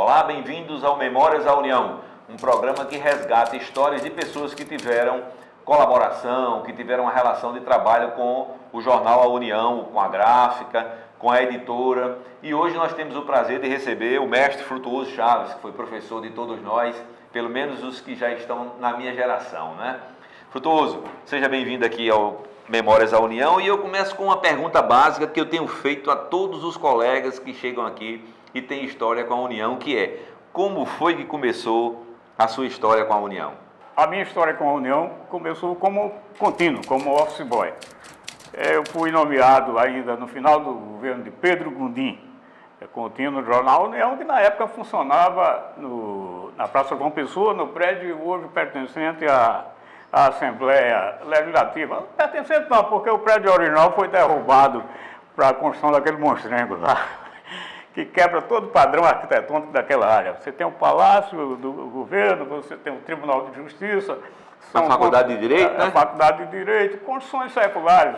Olá, bem-vindos ao Memórias da União, um programa que resgata histórias de pessoas que tiveram colaboração, que tiveram uma relação de trabalho com o jornal A União, com a gráfica, com a editora. E hoje nós temos o prazer de receber o mestre Frutuoso Chaves, que foi professor de todos nós, pelo menos os que já estão na minha geração, né? Frutuoso, seja bem-vindo aqui ao Memórias da União, e eu começo com uma pergunta básica que eu tenho feito a todos os colegas que chegam aqui e têm história com a União, que é: como foi que começou a sua história com a União? A minha história com a União começou como contínuo, como office boy. Eu fui nomeado ainda no final do governo de Pedro Gondim, contínuo do jornal União, que na época funcionava na Praça João Pessoa, no prédio hoje pertencente à Assembleia Legislativa. Pertencente não, porque o prédio original foi derrubado para a construção daquele monstrengo lá, que quebra todo o padrão arquitetônico daquela área. Você tem o Palácio do Governo, você tem o Tribunal de Justiça, A Faculdade de Direito, né? A Faculdade de Direito, construções seculares.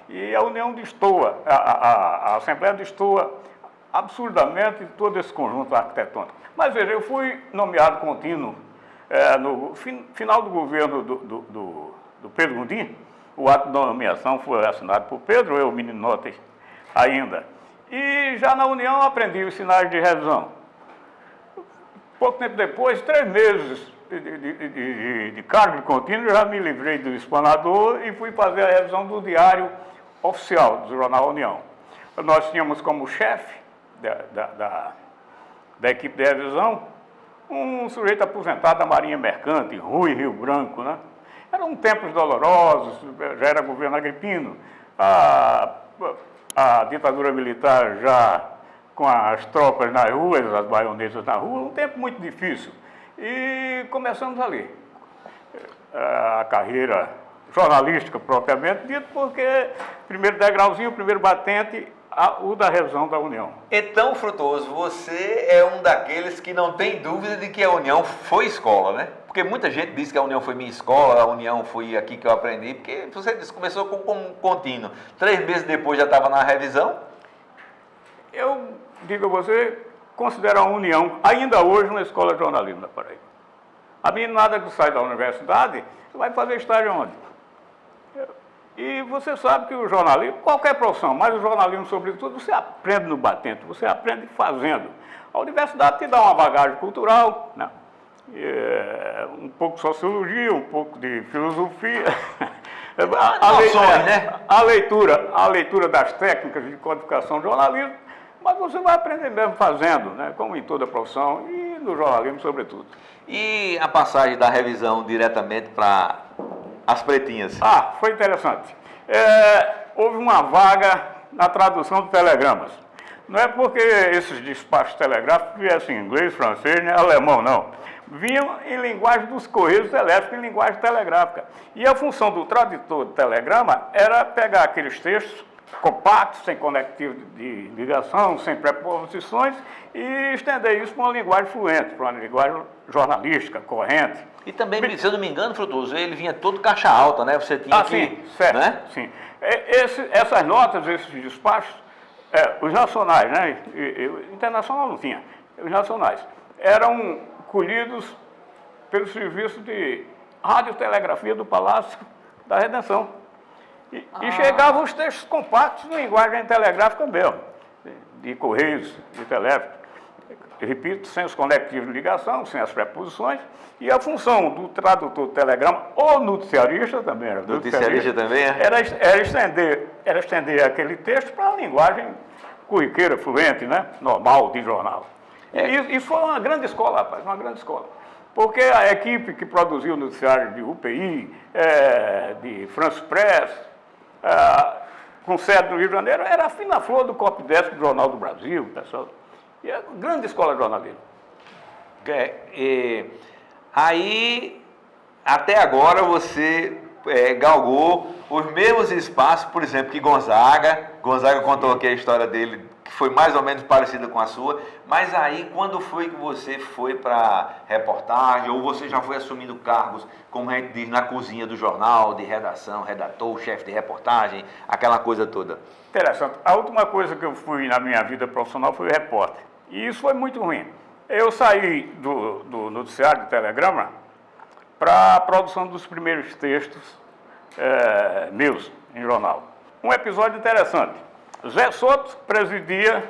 E a União destoa, a Assembleia destoa absurdamente todo esse conjunto arquitetônico. Mas veja, eu fui nomeado contínuo no final do governo do Pedro Gondim. O ato de nomeação foi assinado por Pedro, eu, menino notas ainda. E já na União aprendi os sinais de revisão. Pouco tempo depois, 3 meses de cargo de contínuo, já me livrei do espanador e fui fazer a revisão do diário oficial do jornal União. Nós tínhamos como chefe da equipe de revisão um sujeito aposentado da Marinha Mercante, Rui Rio Branco, né? Eram tempos dolorosos, já era governo agripino, a ditadura militar já com as tropas nas ruas, as baionetas na rua, um tempo muito difícil. E começamos ali a carreira jornalística propriamente dito, porque primeiro degrauzinho, primeiro batente, o da revisão da União. Então, Frutuoso, você é um daqueles que não tem dúvida de que a União foi escola, né? Porque muita gente diz que a União foi minha escola, a União foi aqui que eu aprendi, porque você disse que começou como contínuo. 3 meses depois já estava na revisão? Eu digo a você, considero a União, ainda hoje, uma escola de jornalismo da Paraíba. A meninada que sai da universidade vai fazer estágio onde? E você sabe que o jornalismo, qualquer profissão, mas o jornalismo, sobretudo, você aprende no batente, você aprende fazendo. A universidade te dá uma bagagem cultural, né? Um pouco de sociologia, um pouco de filosofia. A leitura das técnicas de codificação do jornalismo, mas você vai aprender mesmo fazendo, né? Como em toda profissão e no jornalismo, sobretudo. E a passagem da revisão diretamente para as pretinhas? Foi interessante. Houve uma vaga na tradução de telegramas. Não é porque esses despachos telegráficos viessem em inglês, francês, nem alemão, não. Vinham em linguagem dos correios elétricos, em linguagem telegráfica. E a função do tradutor de telegrama era pegar aqueles textos compactos, sem conectivo de ligação, sem preposições, e estender isso para uma linguagem fluente, para uma linguagem jornalística, corrente. E também, se eu não me engano, Frutuoso, ele vinha todo caixa alta, né? Você tinha sim, certo, né? Sim. Essas notas, esses despachos, os nacionais, né? Internacional não tinha, os nacionais, eram colhidos pelo serviço de radiotelegrafia do Palácio da Redenção. E chegavam os textos compactos em linguagem telegráfica mesmo, de correios, de telégrafo. Repito, sem os conectivos de ligação, sem as preposições, e a função do tradutor de telegrama, ou noticiarista também era. Noticiarista também, é? Era estender aquele texto para a linguagem corriqueira, fluente, né? Normal, de jornal. E foi uma grande escola, rapaz, uma grande escola. Porque a equipe que produziu o noticiário de UPI, de France Press, com sede no Rio de Janeiro, era a fina flor do Copdesk do Jornal do Brasil, pessoal. E é uma grande escola de jornalismo. Aí, até agora, você galgou os mesmos espaços, por exemplo, que Gonzaga. Gonzaga contou aqui a história dele, que foi mais ou menos parecida com a sua. Mas aí, quando foi que você foi para reportagem, ou você já foi assumindo cargos, como a gente diz, na cozinha do jornal, de redação, redator, chefe de reportagem, aquela coisa toda? Interessante. A última coisa que eu fui na minha vida profissional foi repórter. E isso foi muito ruim. eu saí do noticiário de Telegrama para a produção dos primeiros textos meus em jornal. Um episódio interessante. Zé Soto presidia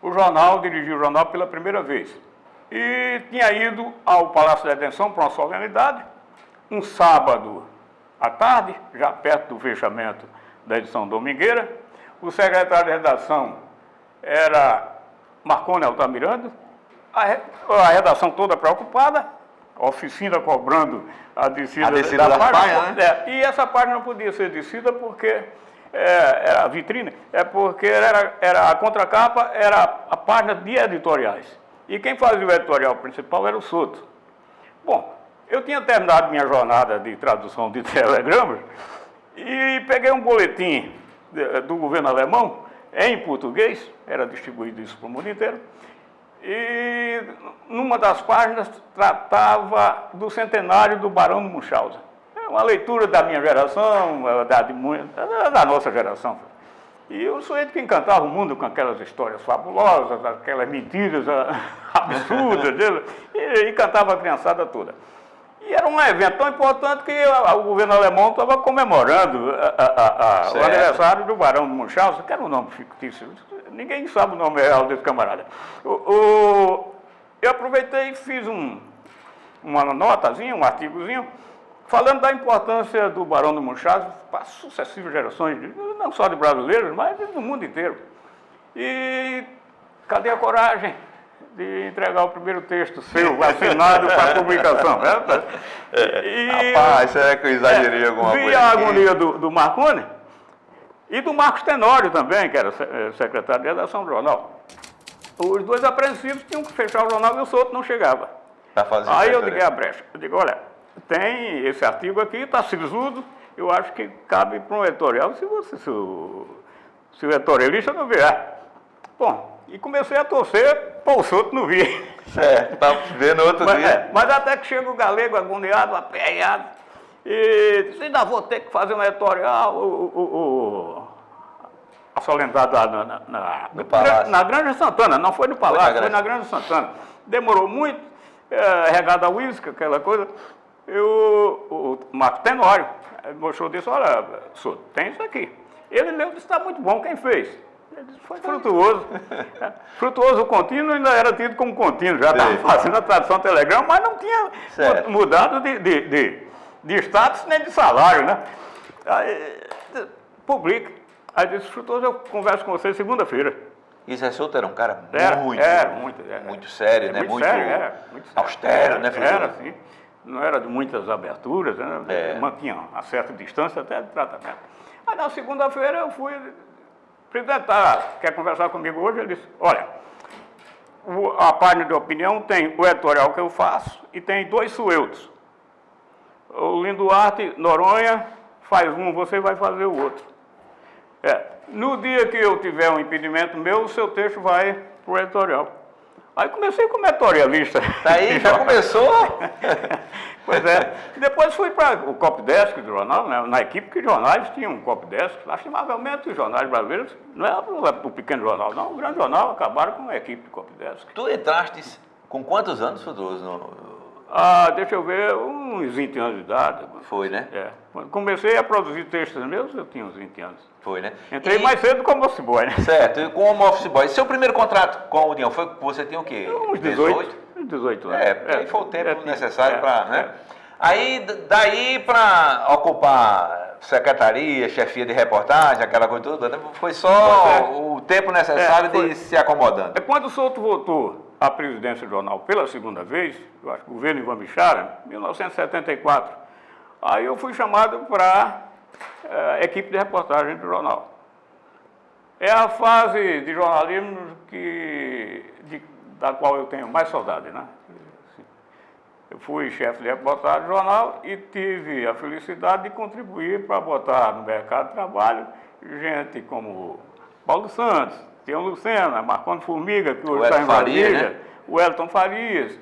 o jornal, dirigiu o jornal pela primeira vez. E tinha ido ao Palácio da Detenção para uma solenidade, um sábado à tarde, já perto do fechamento da edição domingueira. O secretário de redação era Marconi Altamiranda, a redação toda preocupada, a oficina cobrando a descida da página, né? E essa página não podia ser descida porque era a vitrine, porque era a contracapa, era a página de editoriais. E quem fazia o editorial principal era o Soto. Bom, eu tinha terminado minha jornada de tradução de telegramas e peguei um boletim do governo alemão em português, era distribuído isso para o mundo inteiro, e numa das páginas tratava do centenário do Barão de Munchausen. É uma leitura da minha geração, da nossa geração. E o sujeito que encantava o mundo com aquelas histórias fabulosas, aquelas mentiras absurdas dele, e encantava a criançada toda. E era um evento tão importante que o governo alemão estava comemorando o aniversário do Barão de Munchausen, que era um nome fictício. Ninguém sabe o nome real desse camarada. Eu aproveitei e fiz uma notazinha, um artigozinho, falando da importância do Barão de Munchausen para sucessivas gerações, não só de brasileiros, mas do mundo inteiro. E cadê a coragem de entregar o primeiro texto seu, assinado para publicação? Rapaz, será que eu exagerei alguma coisa? Vi a agonia do Marconi e do Marcos Tenório também, que era secretário de redação do jornal. Os dois apreensivos tinham que fechar o jornal e o Soto não chegava. Aí eu liguei a brecha. Eu digo, olha, tem esse artigo aqui, está sisudo, eu acho que cabe para um editorial, se o editorialista não vier. Bom, e comecei a torcer para o Soto não vir. Certo, tá vendo outro dia. Mas até que chega o galego agoniado, aperreado, e disse, ainda vou ter que fazer um editorial, a solenidade lá na Granja Santana, não foi no Palácio, foi na Granja Santana. Demorou muito, regado a uísque, aquela coisa. O Marcos Tenório mostrou disso, olha, Soto, tem isso aqui. Ele leu e disse, está muito bom, quem fez? Ele disse, foi frutuoso. Frutuoso contínuo ainda era tido como contínuo, já estava fazendo a tradução telegrama, mas não tinha mudado de status nem de salário, né? Aí, publica. Aí disse, Frutuoso, eu converso com você segunda-feira. E Zé Soto era um cara muito sério, né? Muito sério, muito austero, né, Frutuoso? Era, sim. Não era de muitas aberturas, né? Mantinha uma certa distância até de tratamento. Aí na segunda-feira eu fui, presidente, quer conversar comigo hoje? Ele disse, olha, a página de opinião tem o editorial que eu faço e tem 2 sueltos. O Lindo Arte Noronha faz um, você vai fazer o outro. No dia que eu tiver um impedimento meu, o seu texto vai para o editorial. Aí comecei como editorialista. Daí já começou? Pois é. Depois fui para o copydesk do jornal, né? Na equipe que jornais tinham um copydesk. Lastimavelmente os jornais brasileiros, não é o pequeno jornal, não. O grande jornal acabaram com a equipe de copydesk. Tu entraste com quantos anos, Frutuoso? Deixa eu ver, uns 20 anos de idade. Foi, né? Quando comecei a produzir textos meus, eu tinha uns 20 anos. Foi, né? Entrei mais cedo como office boy, né? Certo, e como office boy. Seu primeiro contrato com a União foi que você tinha o quê? Uns 18 anos. Aí foi o tempo necessário para, né? Aí, daí para ocupar secretaria, chefia de reportagem, aquela coisa toda, foi só o tempo necessário de se acomodando. Quando o Soto voltou à presidência do jornal pela segunda vez, eu acho que o governo Ivan Bichara, em 1974, aí eu fui chamado para a equipe de reportagem do jornal. É a fase de jornalismo da qual eu tenho mais saudade, né? Eu fui chefe de reportagem do jornal e tive a felicidade de contribuir para botar no mercado de trabalho gente como Paulo Santos, Tião Lucena, Marconi Formiga, que hoje está em Brasília, né? O Elton Farias.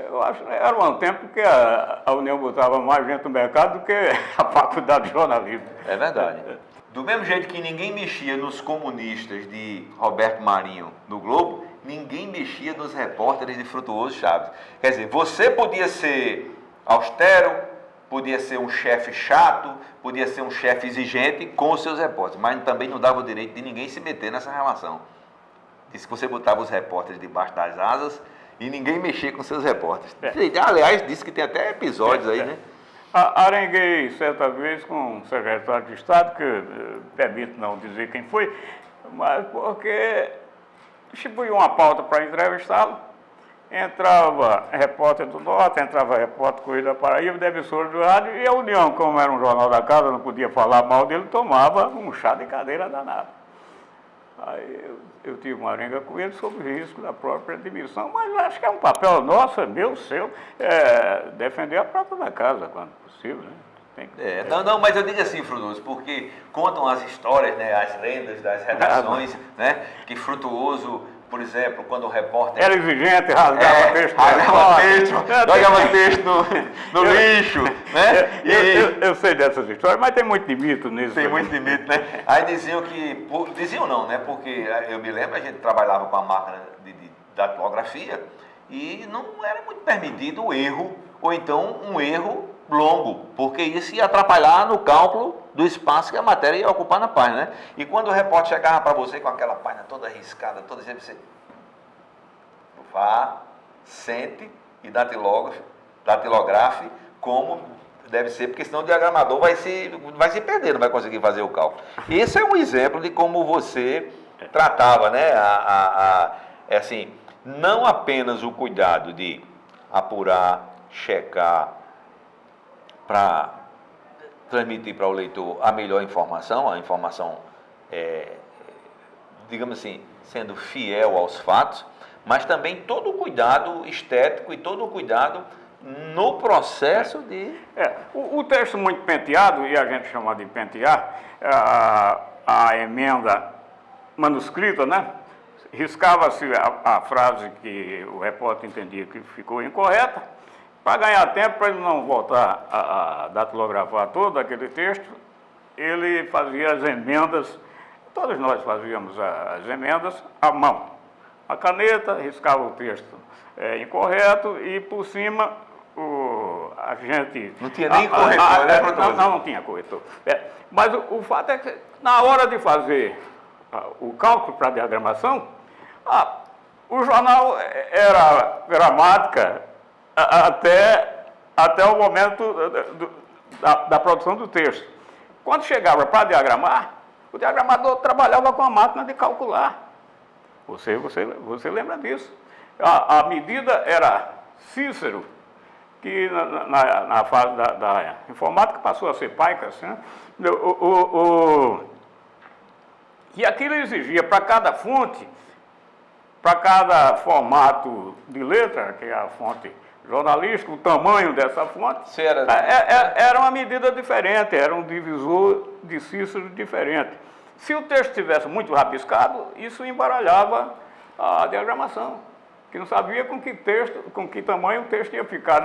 Eu acho que era um tempo que a União botava mais gente no mercado do que a faculdade de jornalismo. É verdade. Do mesmo jeito que ninguém mexia nos comunistas de Roberto Marinho no Globo, ninguém mexia nos repórteres de Frutuoso Chaves. Quer dizer, você podia ser austero, podia ser um chefe chato, podia ser um chefe exigente com os seus repórteres, mas também não dava o direito de ninguém se meter nessa relação. Disse que você botava os repórteres debaixo das asas e ninguém mexia com seus repórteres. Aliás, disse que tem até episódios aí, né? Arenguei certa vez com um secretário de Estado, que permito não dizer quem foi, mas porque distribuiu uma pauta para entrevistá-lo, entrava repórter do Norte, entrava repórter Correio da Paraíba, da emissora do rádio, e a União, como era um jornal da casa, não podia falar mal dele, tomava um chá de cadeira danado. Aí eu tive uma arenga com ele sobre o risco da própria demissão, mas acho que é um papel nosso, é meu, seu, defender a prata da casa, quando possível, né? Não, mas eu digo assim, Frutuoso, porque contam as histórias, né, as lendas das redações, né, que Frutuoso, por exemplo, quando o repórter... Era exigente, rasgava texto. Jogava texto no lixo, né? Eu sei dessas histórias, mas tem muito de mito nisso. Tem muito de mito, né? Aí diziam que... Diziam não, né? Porque eu me lembro, a gente trabalhava com a máquina de datilografia e não era muito permitido o erro, ou então um erro longo, porque isso ia atrapalhar no cálculo do espaço que a matéria ia ocupar na página, né? E quando o repórter chegava para você com aquela página toda riscada, toda gente, você vá, sente e datilografe como deve ser, porque senão o diagramador vai se perder, não vai conseguir fazer o cálculo. Esse é um exemplo de como você tratava, né? Assim, não apenas o cuidado de apurar, checar, para transmitir para o leitor a melhor informação, a informação, digamos assim, sendo fiel aos fatos, mas também todo o cuidado estético e todo o cuidado no processo de... O texto muito penteado, e a gente chama de pentear, a emenda manuscrita, né? Riscava-se a frase que o repórter entendia que ficou incorreta. Para ganhar tempo, para ele não voltar a datilografar todo aquele texto, ele fazia as emendas, todos nós fazíamos as emendas à mão. A caneta riscava o texto incorreto e por cima a gente... Não tinha nem corretor, né, professor? Não tinha corretor. Mas o fato é que na hora de fazer o cálculo para a diagramação, o jornal era gramática até o momento da produção do texto. Quando chegava para diagramar, o diagramador trabalhava com a máquina de calcular. Você lembra disso? A medida era Cícero, que na fase da informática passou a ser Paicas, né? E aquilo exigia para cada fonte, para cada formato de letra, que é a fonte jornalística, o tamanho dessa fonte, era uma medida diferente, era um divisor de Cícero diferente. Se o texto estivesse muito rabiscado, isso embaralhava a diagramação, que não sabia com que tamanho o texto ia ficar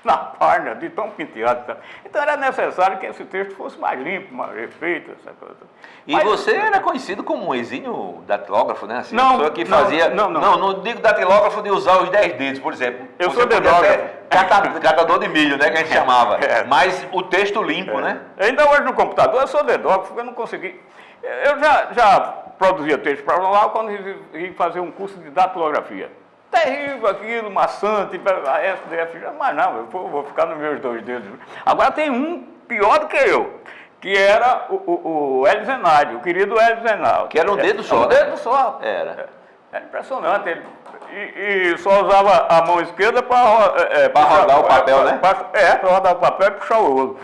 na página, de tão penteado. Então era necessário que esse texto fosse mais limpo, mais refeito, essa coisa. Mas você era conhecido como um exímio datilógrafo, né? Assim, não, pessoa que fazia... Não digo datilógrafo de usar os 10 dedos, por exemplo. Eu sou dedógrafo. Catador de milho, né, que a gente chamava. Mas o texto limpo, né? Ainda hoje no computador eu sou dedógrafo, porque eu não consegui... Eu já produzia texto para o jornal quando ia fazer um curso de datilografia. Terrível aquilo, maçante, a SDF, mas não, eu vou ficar nos meus 2 dedos. Agora tem um pior do que eu, que era o Hélio Zenário, o querido Hélio Zenário. Que era um dedo só, um dedo só. Era impressionante. E só usava a mão esquerda para rodar o papel, né? Para rodar o papel e puxar o rolo.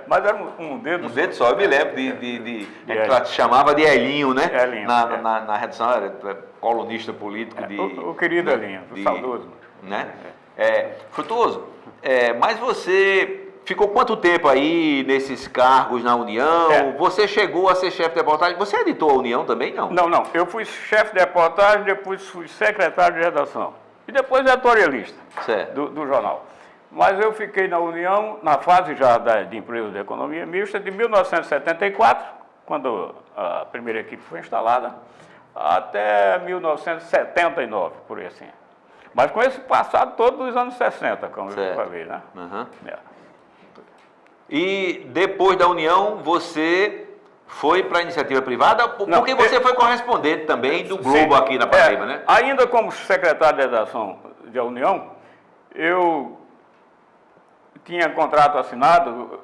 Mas era um dedo só. Um dedo só, eu me lembro a gente chamava de Elinho, né? Elinho, na redação, era colunista político de... O querido Elinho, saudoso. Né? Frutuoso, mas você ficou quanto tempo aí nesses cargos na União? Você chegou a ser chefe de reportagem? Você editou a União também, não? Não. Eu fui chefe de reportagem, depois fui secretário de redação. E depois editorialista do jornal. Mas eu fiquei na União, na fase já de empresa de economia mista, de 1974, quando a primeira equipe foi instalada, até 1979, por aí assim. Mas com esse passado todo dos anos 60, como eu falei, né? Uhum. E depois da União, você foi para a iniciativa privada? Porque você foi correspondente também do Globo aqui na Paraíba, né? Ainda como secretário de redação da União, eu tinha contrato assinado,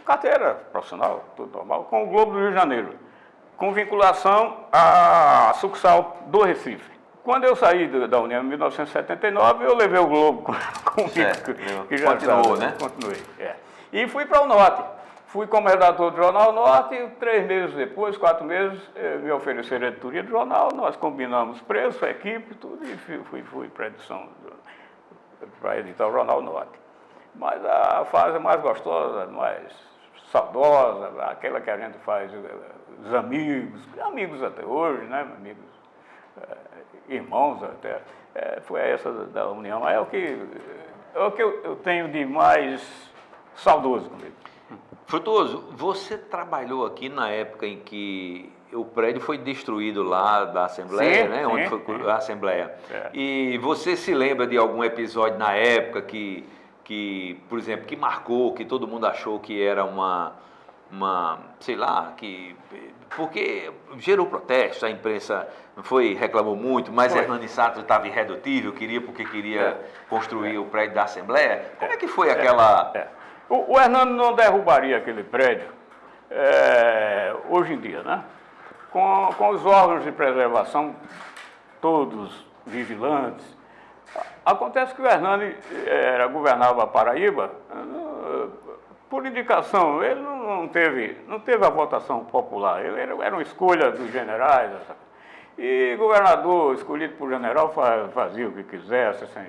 carteira profissional, tudo normal, com o Globo do Rio de Janeiro, com vinculação à sucursal do Recife. Quando eu saí da União em 1979, eu levei o Globo comigo. Que já continuou, né? Continuei, E fui para o Norte. Fui como redator do Jornal Norte e 3 meses depois, 4 meses, me ofereceram a editoria do jornal, nós combinamos preço, a equipe, tudo, e fui para a edição, para editar o Jornal Norte. Mas a fase mais gostosa, mais saudosa, aquela que a gente faz, os amigos até hoje, né? Amigos, irmãos até, foi essa da União. É o que eu tenho de mais saudoso comigo. Frutuoso, você trabalhou aqui na época em que o prédio foi destruído lá da Assembleia, né? Onde foi a Assembleia. E você se lembra de algum episódio na época que, por exemplo, que marcou, que todo mundo achou que era sei lá, porque gerou protesto, a imprensa reclamou muito, mas Hernani Santos estava irredutível, queria construir o prédio da Assembleia. Como é que foi aquela... O Hernani não derrubaria aquele prédio hoje em dia, né? Com os órgãos de preservação todos vigilantes. Acontece que o Hernani governava a Paraíba por indicação, ele não teve a votação popular, ele era uma escolha dos generais. E governador escolhido por general fazia o que quisesse, sem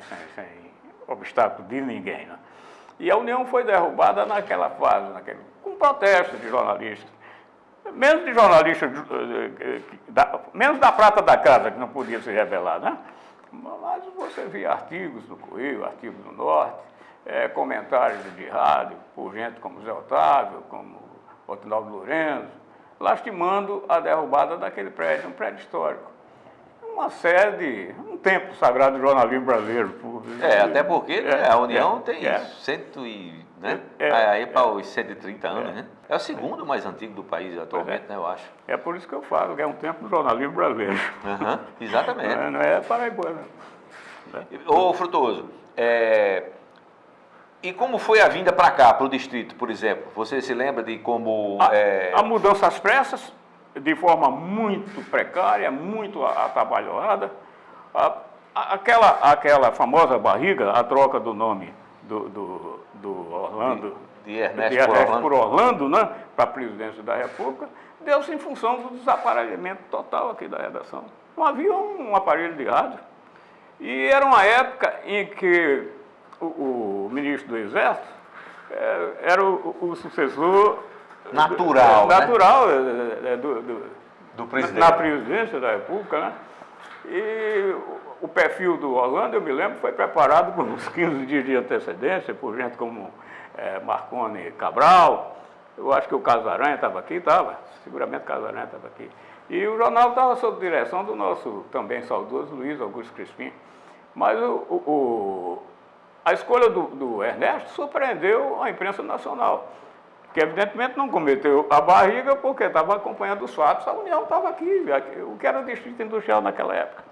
obstáculo de ninguém, né? E a União foi derrubada naquela fase, com protesto de jornalistas. Menos de jornalistas, menos da prata da casa, que não podia se revelar, né? Mas você via artigos no Correio, artigos no Norte, comentários de rádio, por gente como Zé Otávio, como Otinaldo Lourenço, lastimando a derrubada daquele prédio, um prédio histórico. Um tempo sagrado do jornalismo brasileiro. Até porque a União tem aí para os 130 anos, né? É o segundo mais antigo do país atualmente, né, eu acho. É por isso que eu falo que é um tempo do jornalismo brasileiro. Exatamente. Não é paraibano. Ô, Frutuoso, e como foi a vinda para cá, para o distrito, por exemplo? Você se lembra de como... A mudança às pressas, de forma muito precária, muito atabalhoada. Aquela famosa barriga, a troca do nome do Orlando, de Ernesto por Orlando, né, para a presidência da República, deu-se em função do desaparelhamento total aqui da redação. Não havia um aparelho de rádio. E era uma época em que o ministro do Exército era o sucessor natural do presidente. Na presidência da República, né? E o perfil do Orlando, eu me lembro, foi preparado por uns 15 dias de antecedência, por gente como Marconi Cabral. Eu acho que o Casaranha estava aqui, seguramente o Casaranha estava aqui. E o jornal estava sob direção do nosso também saudoso Luiz Augusto Crispim. Mas a escolha do Ernesto surpreendeu a imprensa nacional, que evidentemente não cometeu a barriga porque estava acompanhando os fatos. A União estava aqui, o que era o Distrito Industrial naquela época.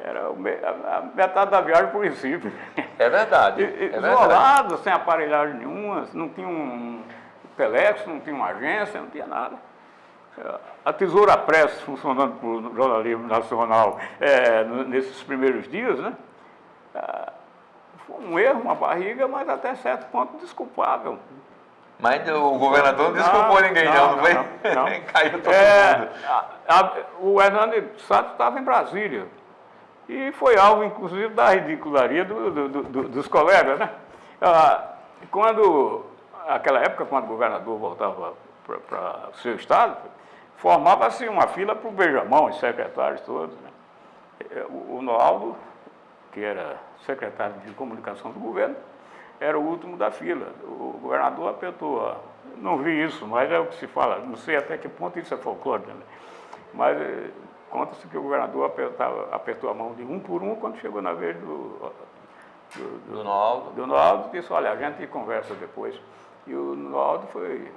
Era a metade da viagem por princípio. É verdade. Isolado, sem aparelhagem nenhuma, não tinha um telex, não tinha uma agência, não tinha nada. A Tesoura Press funcionando para o jornalismo nacional nesses primeiros dias, né? Foi um erro, uma barriga, mas até certo ponto desculpável. Mas o governador não desculpou ninguém, não foi? Não. Caiu todo mundo. O Hernani Santos estava em Brasília e foi alvo, inclusive, da ridicularia dos colegas, né? Naquela época, quando o governador voltava para o seu estado, formava-se uma fila para o beijamão, os secretários todos, né? O Noaldo, que era secretário de comunicação do governo, era o último da fila. O governador apertou, não vi isso, mas é o que se fala, não sei até que ponto isso é folclore, né? Mas conta-se que o governador apertou a mão de um por um quando chegou na vez Do Noaldo. do Noaldo, disse, olha, a gente conversa depois. E o Noaldo foi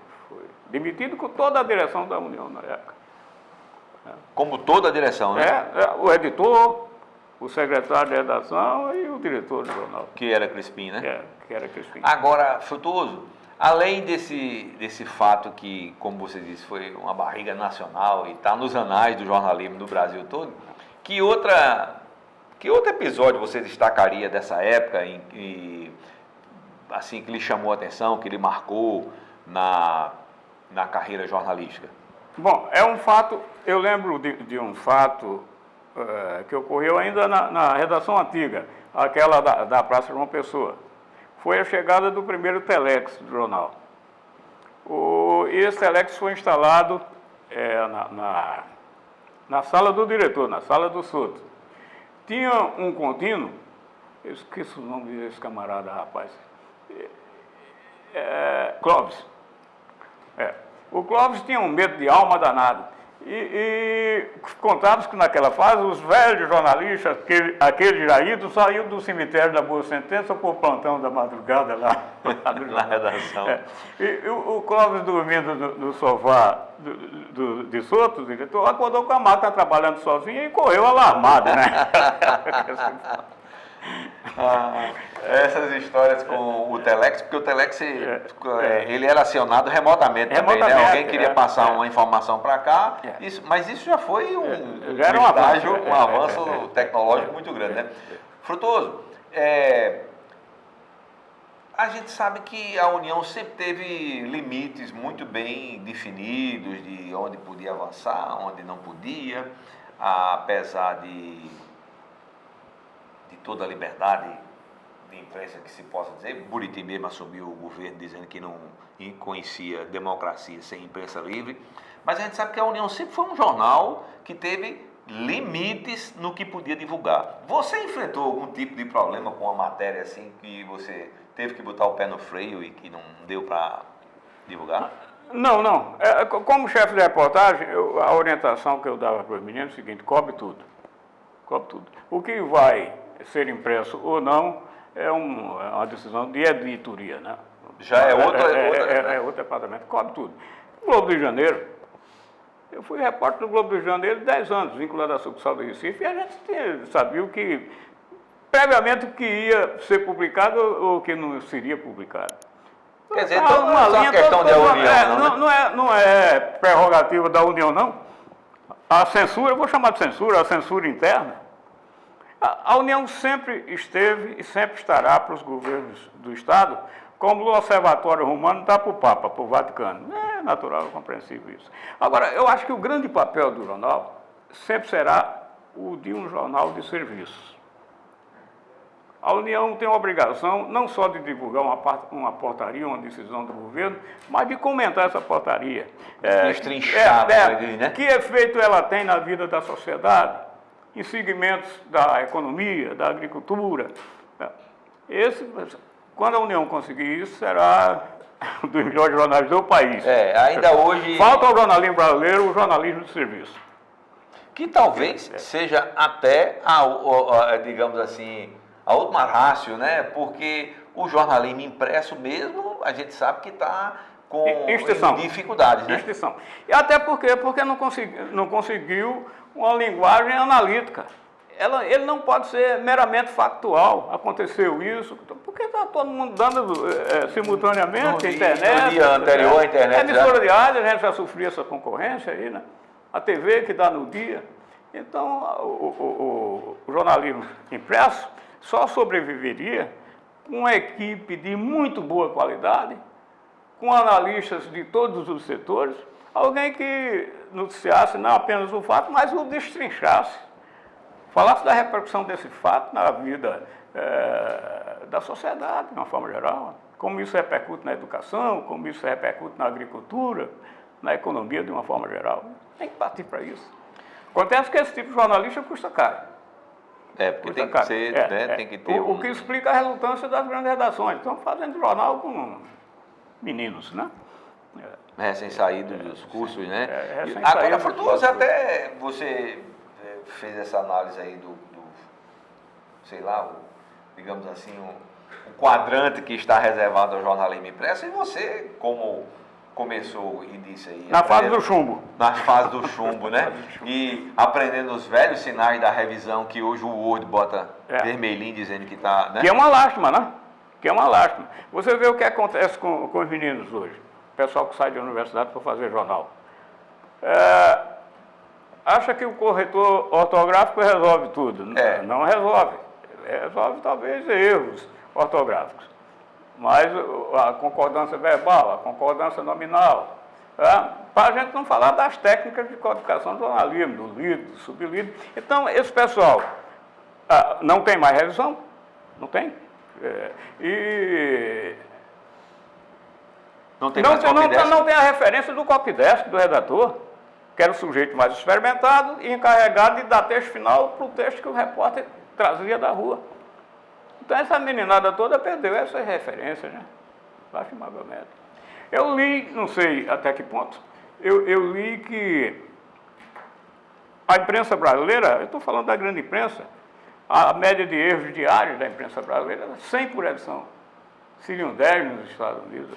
demitido com toda a direção da União na época. Como toda a direção, né? O editor, o secretário de redação e o diretor do jornal. Que era Crispim, né? Que era Crispim. Agora, Frutuoso, além desse fato que, como você disse, foi uma barriga nacional e está nos anais do jornalismo do Brasil todo, que outro episódio você destacaria dessa época assim, que lhe chamou a atenção, que lhe marcou na carreira jornalística? Bom, é um fato, eu lembro de um fato que ocorreu ainda na redação antiga, aquela da Praça João Pessoa. Foi a chegada do primeiro telex do jornal. E esse telex foi instalado na sala do diretor, na sala do Soto. Tinha um contínuo, eu esqueço o nome desse camarada, rapaz, Clóvis. O Clóvis tinha um medo de alma danado. E contava-se que naquela fase os velhos jornalistas, aquele Jaído, saiu do cemitério da Boa Sentença por plantão da madrugada lá Na redação. E o Clóvis dormindo no sofá de Soto, o diretor, acordou com a máquina trabalhando sozinho e correu alarmado, né? Essas histórias com o Telex, porque o Telex ele era acionado remotamente também, né? Alguém queria passar uma informação para cá, mas isso já foi um estágio, um avanço tecnológico muito grande, né? Frutuoso, a gente sabe que a União sempre teve limites muito bem definidos de onde podia avançar, onde não podia, apesar de toda a liberdade de imprensa que se possa dizer. Buriti mesmo assumiu o governo dizendo que não conhecia democracia sem imprensa livre, mas a gente sabe que a União sempre foi um jornal que teve limites no que podia divulgar. Você enfrentou algum tipo de problema com a matéria assim que você teve que botar o pé no freio e que não deu para divulgar? Não. Como chefe de reportagem, a orientação que eu dava para os meninos é o seguinte: cobre tudo. O que vai ser impresso ou não é uma decisão de editoria, né? Já é outro departamento, cobre tudo. O Globo de Janeiro, eu fui repórter do Globo de Janeiro 10 anos, vinculado à sucursal do Recife, e a gente sabia que, previamente, o que ia ser publicado ou o que não seria publicado. Quer dizer, então não é só uma questão da União, não é prerrogativa da União, não. A censura, eu vou chamar de censura, a censura interna. A União sempre esteve e sempre estará para os governos do Estado, como o Observatório Romano está para o Papa, para o Vaticano. É natural, é compreensível isso. Agora, eu acho que o grande papel do jornal sempre será o de um jornal de serviços. A União tem a obrigação não só de divulgar uma portaria, uma decisão do governo, mas de comentar essa portaria. Destrinchar, né? Que efeito ela tem na vida da sociedade, em segmentos da economia, da agricultura. Quando a União conseguir isso, será um dos melhores jornais do país. Ainda hoje... Falta ao jornalismo brasileiro o jornalismo de serviço. Que talvez seja até, digamos assim, a última ratio, né? Porque o jornalismo impresso mesmo, a gente sabe que está com dificuldades, né? Extinção. E até porque não conseguiu uma linguagem analítica. Ele não pode ser meramente factual. Aconteceu isso, porque está todo mundo dando simultaneamente, a internet. No dia anterior, a internet. A emissora de rádio, a gente já sofria essa concorrência aí, né? A TV que dá no dia. Então, o jornalismo impresso só sobreviveria com uma equipe de muito boa qualidade, com analistas de todos os setores, alguém que noticiasse não apenas o fato, mas o destrinchasse, falasse da repercussão desse fato na vida da sociedade, de uma forma geral, como isso repercute na educação, como isso repercute na agricultura, na economia de uma forma geral. Tem que partir para isso. Acontece que esse tipo de jornalista custa caro. Porque tem que ser, né? Tem que ter o que explica a relutância das grandes redações. Estão fazendo jornal com meninos, né? Recém-saído dos cursos, né? Recém-saído Agora, dos Frutuoso, cursos. até você fez essa análise aí sei lá, digamos assim, o quadrante que está reservado ao jornalismo impresso, e você, como começou e disse aí... Na fase do chumbo. Na fase do chumbo, né? E aprendendo os velhos sinais da revisão, que hoje o Word bota vermelhinho dizendo que está... Né? Que é uma lástima, né? Que é uma lástima. Você vê o que acontece com os meninos hoje, o pessoal que sai da universidade para fazer jornal. Acha que o corretor ortográfico resolve tudo. Não resolve. Resolve talvez erros ortográficos. Mas a concordância verbal, a concordância nominal, para a gente não falar das técnicas de codificação do jornalismo, do lido, do sublido. Então, esse pessoal não tem mais revisão, não tem. Não tem mais copydesk. Não tem a referência do copydesk, do redator, que era o sujeito mais experimentado e encarregado de dar texto final para o texto que o repórter trazia da rua. Então essa meninada toda perdeu essas referências, né? Lastimavelmente. Eu li, não sei até que ponto, eu li que a imprensa brasileira, eu estou falando da grande imprensa, a média de erros diários da imprensa brasileira era 100 por edição. Seriam 10 nos Estados Unidos.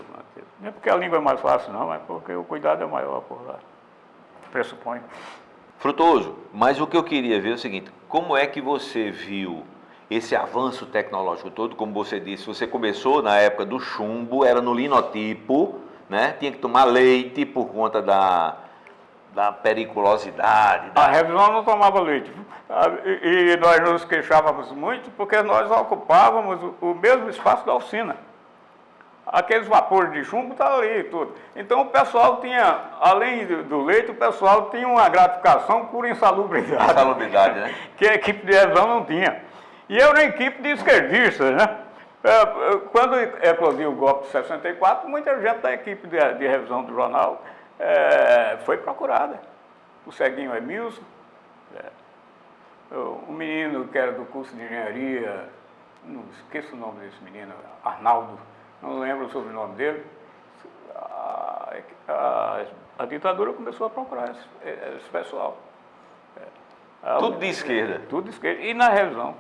Não é porque a língua é mais fácil, não, mas porque o cuidado é maior por lá. Pressupõe. Frutuoso, mas o que eu queria ver é o seguinte, como é que você viu esse avanço tecnológico todo? Como você disse, você começou na época do chumbo, era no linotipo, né? Tinha que tomar leite por conta da periculosidade. A revisão não tomava leite. E nós nos queixávamos muito porque nós ocupávamos o mesmo espaço da oficina. Aqueles vapores de chumbo estavam ali e tudo. Então o pessoal tinha, além do leite, o pessoal tinha uma gratificação por insalubridade. Insalubridade, né? Que a equipe de revisão não tinha. E eu era uma equipe de esquerdistas, né? Quando eclodiu o golpe de 64, muita gente da equipe de revisão do jornal foi procurada. O ceguinho Emilson, o menino que era do curso de engenharia, não esqueço o nome desse menino, Arnaldo, não lembro o sobrenome dele. A ditadura começou a procurar esse pessoal. Tudo de esquerda. Tudo de esquerda. E na revisão.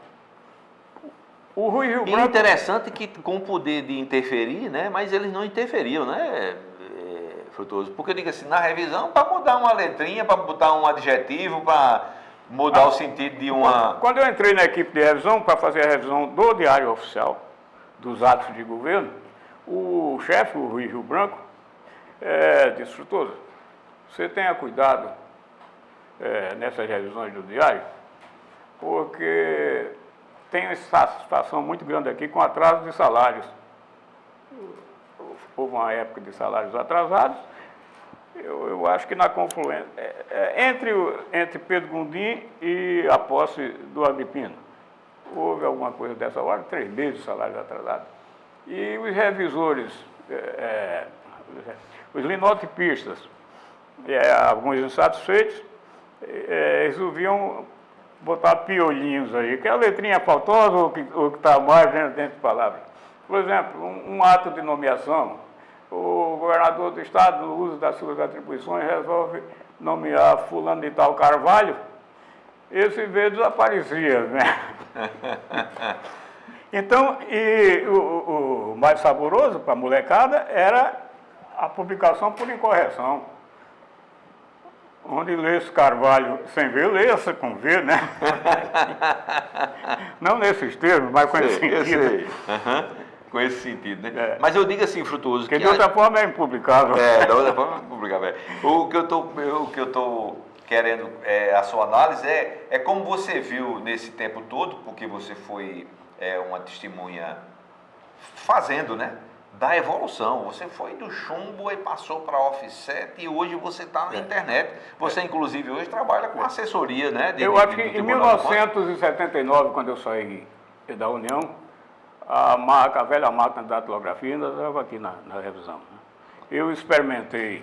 O Rui Rio E Branco... interessante que com o poder de interferir, né? Mas eles não interferiam, né, Frutuoso? Porque eu digo assim, na revisão, para mudar uma letrinha, para botar um adjetivo, para mudar o sentido de uma... Quando eu entrei na equipe de revisão, para fazer a revisão do Diário Oficial, dos atos de governo, o chefe, o Rui Rio Branco, disse, Frutuoso, você tenha cuidado nessas revisões do Diário, porque tem uma satisfação muito grande aqui com atraso de salários. Houve uma época de salários atrasados. Eu acho que na confluência, entre Pedro Gondim e a posse do Agripino, houve alguma coisa dessa hora, 3 meses de salários atrasados. E os revisores, os linotipistas, alguns insatisfeitos, resolviam botar piolhinhos aí, que é a letrinha faltosa ou que está mais dentro de palavras. Por exemplo, um ato de nomeação, o governador do estado, no uso das suas atribuições, resolve nomear fulano de tal Carvalho, esse veio desaparecia, né? Então, o mais saboroso para a molecada era a publicação por incorreção. Onde lê esse Carvalho sem ver, lê-se com V, né? Não nesses termos, mas com esse sentido. Eu sei. Com esse sentido, né? Mas eu digo assim, Frutuoso... Porque de outra forma é impublicável. Da outra forma é impublicável. O que eu estou querendo, a sua análise, é como você viu nesse tempo todo, porque você foi uma testemunha fazendo, né? Da evolução. Você foi do chumbo e passou para a Offset e hoje você está na internet. Você, inclusive, hoje trabalha com assessoria, né? Eu acho que em 1979, quando eu saí da União, a velha máquina de datilografia ainda estava aqui na revisão. Eu experimentei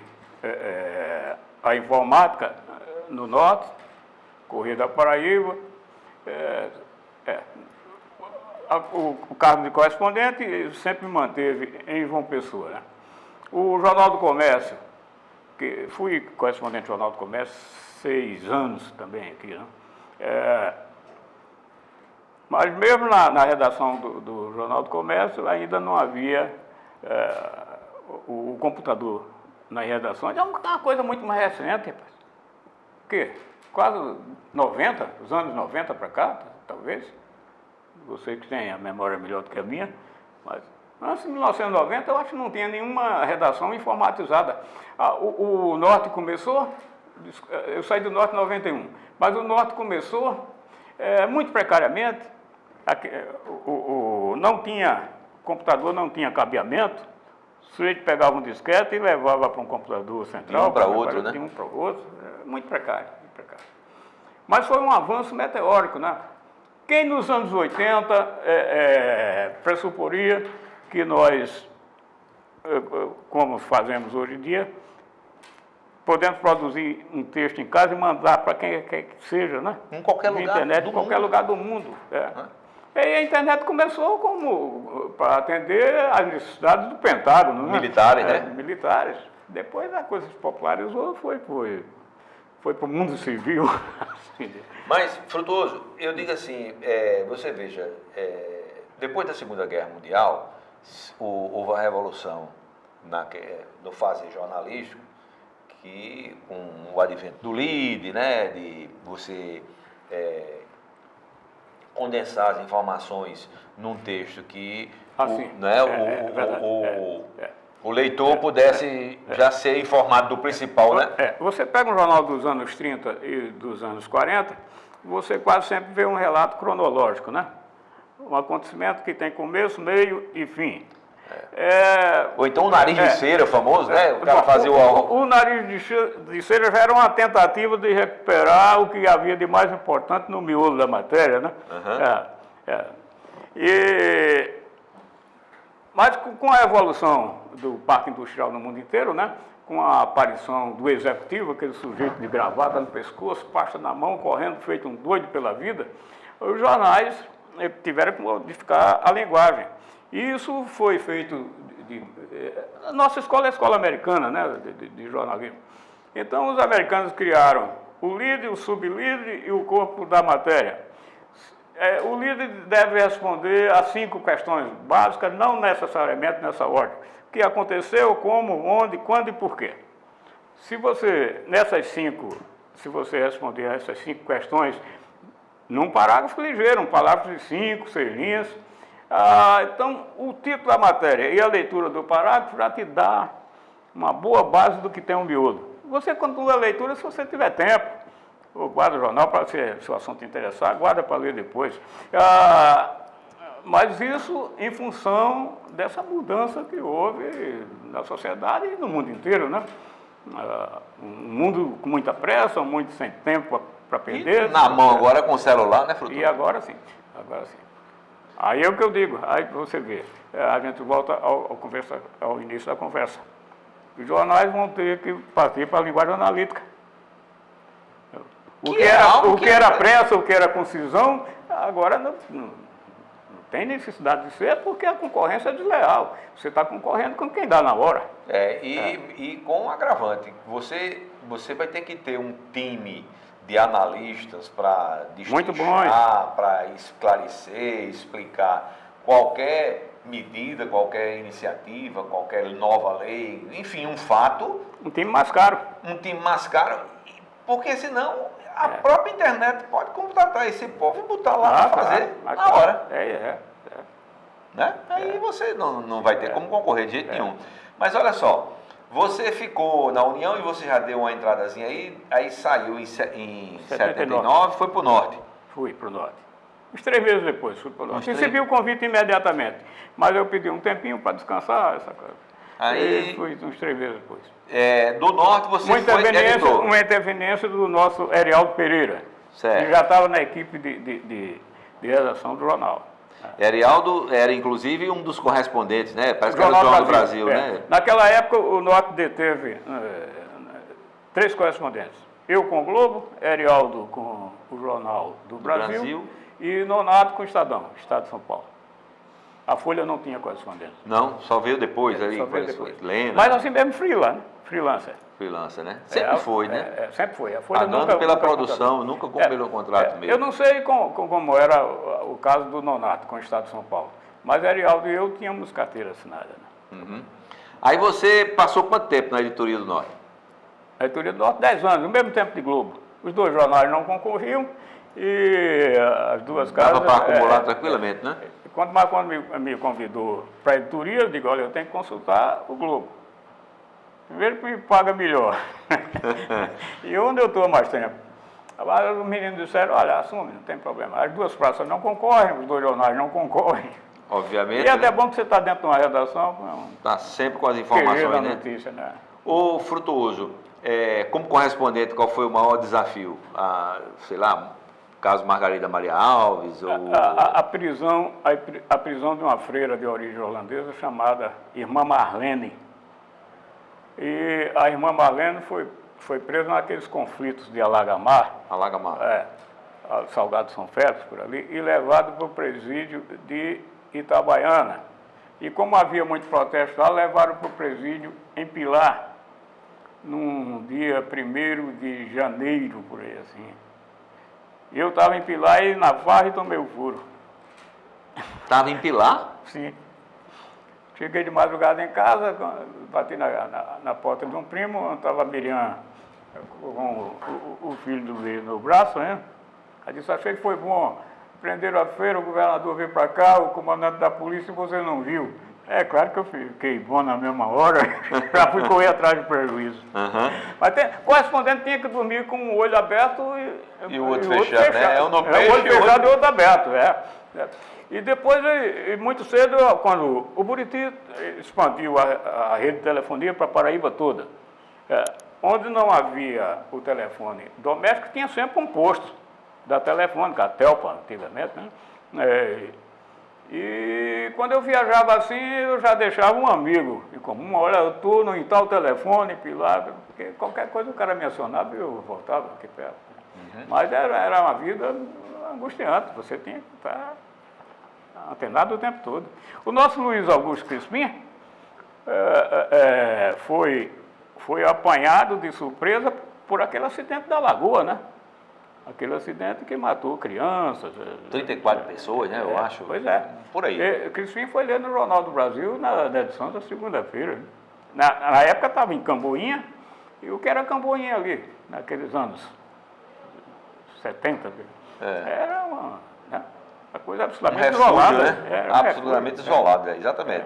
a informática no Norte, Correio da Paraíba, o cargo de correspondente sempre me manteve em João Pessoa, né? O Jornal do Comércio, que fui correspondente do Jornal do Comércio 6 anos também aqui, né? Mas mesmo na redação do Jornal do Comércio ainda não havia o computador nas redações. É uma coisa muito mais recente, rapaz. O quê? Quase 90, os anos 90 para cá, talvez. Você que tem a memória melhor do que a minha, mas antes de 1990 eu acho que não tinha nenhuma redação informatizada. O Norte começou, eu saí do Norte em 91, mas o Norte começou muito precariamente, não tinha, o computador não tinha cabeamento, o sujeito pegava um disquete e levava para um computador central. De um para outro, né? De um para o outro, muito precário, muito precário. Mas foi um avanço meteórico, né? Quem nos anos 80 pressuporia que nós, como fazemos hoje em dia, podemos produzir um texto em casa e mandar para quem quer que seja, né? Em qualquer lugar internet, do em qualquer mundo. lugar do mundo. E a internet começou para atender às necessidades do Pentágono, né? Militares, né? Militares. Depois a coisa se popularizou, foi para o mundo civil. Mas, Frutuoso, eu digo assim, você veja, depois da Segunda Guerra Mundial, houve a revolução no fazer jornalístico, que com o advento do lead, né, de você condensar as informações num texto que o leitor pudesse já ser informado do principal, né? Você pega um jornal dos anos 30 e dos anos 40, você quase sempre vê um relato cronológico, né? Um acontecimento que tem começo, meio e fim. Ou então o nariz de cera, famoso, né? O cara fazia o nariz de cera já era uma tentativa de recuperar o que havia de mais importante no miolo da matéria, né? Mas com a evolução do parque industrial no mundo inteiro, né? Com a aparição do executivo, aquele sujeito de gravata no pescoço, pasta na mão, correndo, feito um doido pela vida, os jornais tiveram que modificar a linguagem. E isso foi feito a nossa escola é a escola americana, né, de jornalismo. Então, os americanos criaram o lead, o sub-lead e o corpo da matéria. O lead deve responder a 5 questões básicas, não necessariamente nessa ordem. O que aconteceu, como, onde, quando e por quê. Se você responder a essas 5 questões num parágrafo ligeiro, um parágrafo de 5, 6 linhas, então o título da matéria e a leitura do parágrafo já te dá uma boa base do que tem um miolo. Você continua a leitura se você tiver tempo, ou guarda o jornal para se o assunto interessar, guarda para ler depois. Mas isso em função dessa mudança que houve na sociedade e no mundo inteiro, né? Um mundo com muita pressa, muito sem tempo para perder. E na mão agora com o celular, né, Frutuoso? E agora sim, agora sim. Aí é o que eu digo, aí você vê, a gente volta ao início da conversa. Os jornais vão ter que partir para a linguagem analítica. O que era pressa, o que era concisão, agora não tem necessidade de ser, porque a concorrência é desleal. Você está concorrendo com quem dá na hora. E com um agravante, você vai ter que ter um time de analistas para destrinchar, para esclarecer, explicar qualquer medida, qualquer iniciativa, qualquer nova lei, enfim, um fato. Um time mais caro. Um time mais caro, porque senão a própria internet pode contratar esse povo e botar lá para fazer na hora. Né? Aí você não vai ter como concorrer de jeito nenhum. Mas olha só, você ficou na União e você já deu uma entradazinha aí saiu em 79, foi para o Norte. Fui para o Norte. Uns 3 meses depois fui para o Norte. Recebi o convite imediatamente, mas eu pedi um tempinho para descansar, essa coisa. Aí fui uns 3 meses depois. Do Norte você foi uma interveniência do nosso Erialdo Pereira, certo, que já estava na equipe de redação do jornal. Erialdo era inclusive um dos correspondentes, né? Parece que era o Jornal do Brasil, né? Naquela época o Norte deteve 3 correspondentes. Eu com o Globo, Erialdo com o Jornal do Brasil e Nonato com o Estado de São Paulo. A Folha não tinha correspondente. Não, só veio depois ali. Só veio depois. Lena. Mas assim mesmo freela, né? Freelancer. Freelancer, né? Sempre foi, né? Sempre foi. A Folha Pagando pela produção, nunca pelo contrato mesmo. Eu não sei como era o caso do Nonato com o Estado de São Paulo, mas Arialdo e eu tínhamos carteira assinada. Né? Uhum. Aí você passou quanto tempo na Editoria do Norte? A Editoria do Norte, 10 anos, no mesmo tempo de Globo. Os dois jornais não concorriam e as duas casas... Dava para acumular tranquilamente, né? Quando me convidou para a editoria, eu digo, olha, eu tenho que consultar o Globo. Primeiro que me paga melhor. E onde eu estou há mais tempo? Agora os meninos disseram, olha, assume, não tem problema. As duas praças não concorrem, os dois jornais não concorrem. Obviamente. E é até bom que você está dentro de uma redação. Está sempre com as informações, da né? notícia, né? Ô Frutuoso, como correspondente, qual foi o maior desafio? Sei lá, caso Margarida Maria Alves? Ou... A prisão de uma freira de origem holandesa chamada Irmã Marlene. E a Irmã Marlene foi presa naqueles conflitos de Alagamar. Alagamar. Salgado São Félix, por ali, e levado para o presídio de Itabaiana. E como havia muito protesto lá, levaram para o presídio em Pilar, num dia 1º de janeiro, por aí assim. Eu estava em Pilar e na farra e tomei o furo. Estava em Pilar? Sim. Cheguei de madrugada em casa, bati na porta de um primo, onde estava a Miriam com o filho do Luiz no braço, né? Ela disse, achei que foi bom. Prenderam a feira, o governador veio para cá, o comandante da polícia, e você não viu. É claro que eu fiquei bom na mesma hora, já fui correr atrás do prejuízo. Uhum. Mas correspondente tinha que dormir com o olho aberto e o outro fechado, né? É um no peixe, o olho fechado e o outro aberto, E depois, muito cedo, quando o Buriti expandiu a rede de telefonia para a Paraíba toda, onde não havia o telefone doméstico, tinha sempre um posto da Telefônica, a Telpa, antigamente, né? E quando eu viajava assim, eu já deixava um amigo em comum, olha, eu estou em tal telefone, Pilar, porque qualquer coisa o cara me acionava e eu voltava aqui perto. Uhum. Mas era uma vida angustiante, você tinha que estar antenado o tempo todo. O nosso Luiz Augusto Crispim foi apanhado de surpresa por aquele acidente da Lagoa, né? Aquele acidente que matou crianças. 34 pessoas, né? Eu acho. Pois é. Por aí. Crispim foi ler no Jornal do Brasil na edição da segunda-feira. Na época estava em Camboinha, e o que era Camboinha ali, naqueles anos 70. Era uma coisa absolutamente isolada. Né? Absolutamente isolada, exatamente.